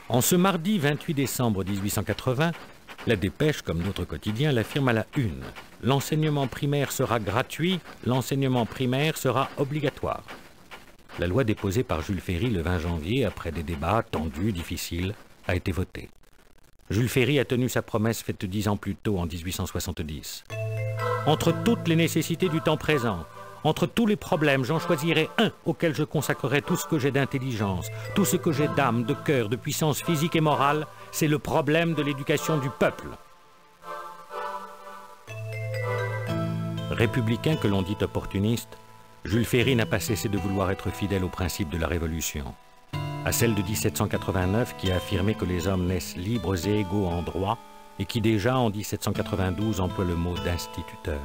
En ce mardi 28 décembre 1880, la Dépêche, comme d'autres quotidiens, l'affirme à la une. L'enseignement primaire sera gratuit, l'enseignement primaire sera obligatoire. La loi déposée par Jules Ferry le 20 janvier, après des débats tendus, difficiles, a été votée. Jules Ferry a tenu sa promesse faite 10 ans plus tôt, en 1870. Entre toutes les nécessités du temps présent, entre tous les problèmes, j'en choisirai un auquel je consacrerai tout ce que j'ai d'intelligence, tout ce que j'ai d'âme, de cœur, de puissance physique et morale, c'est le problème de l'éducation du peuple. Républicain que l'on dit opportuniste, Jules Ferry n'a pas cessé de vouloir être fidèle aux principes de la Révolution. À celle de 1789 qui a affirmé que les hommes naissent libres et égaux en droit et qui déjà en 1792 emploie le mot d'instituteur.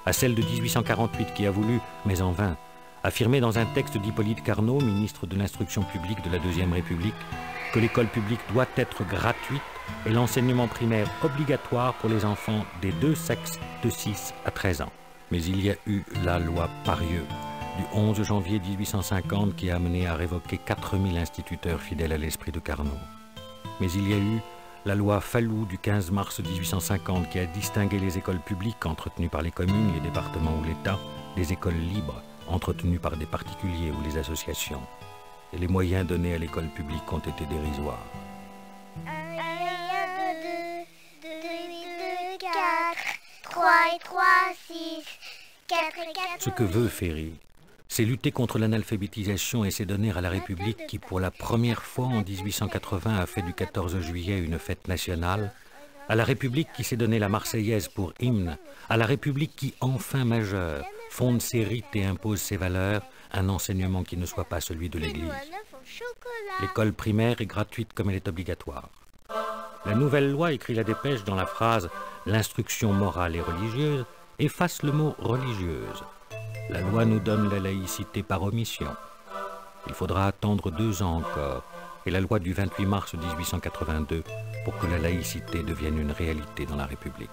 À celle de 1848 qui a voulu, mais en vain, affirmer dans un texte d'Hippolyte Carnot, ministre de l'Instruction publique de la Deuxième République, que l'école publique doit être gratuite et l'enseignement primaire obligatoire pour les enfants des deux sexes de 6 à 13 ans. Mais il y a eu la loi Parieux du 11 janvier 1850 qui a amené à révoquer 4000 instituteurs fidèles à l'esprit de Carnot. Mais il y a eu la loi Fallou du 15 mars 1850 qui a distingué les écoles publiques entretenues par les communes, les départements ou l'État, des écoles libres entretenues par des particuliers ou les associations. Et les moyens donnés à l'école publique ont été dérisoires. 1, 2, 2, 8, 2, 4, 3 et 3, 6, 4 et 4. Ce que veut Ferry, c'est lutter contre l'analphabétisation et c'est donner à la République qui, pour la première fois en 1880, a fait du 14 juillet une fête nationale, à la République qui s'est donné la Marseillaise pour hymne, à la République qui, enfin majeure, fonde ses rites et impose ses valeurs, un enseignement qui ne soit pas celui de l'Église. L'école primaire est gratuite comme elle est obligatoire. La nouvelle loi, écrit la Dépêche dans la phrase « L'instruction morale et religieuse » efface le mot « religieuse ». La loi nous donne la laïcité par omission. Il faudra attendre 2 ans encore, et la loi du 28 mars 1882, pour que la laïcité devienne une réalité dans la République.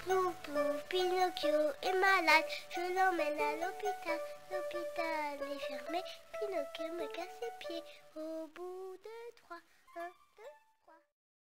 Plouf, plouf, Pinocchio est malade, je l'emmène à l'hôpital. L'hôpital est fermé, Pinocchio me casse les pieds. Au bout de 3, 1...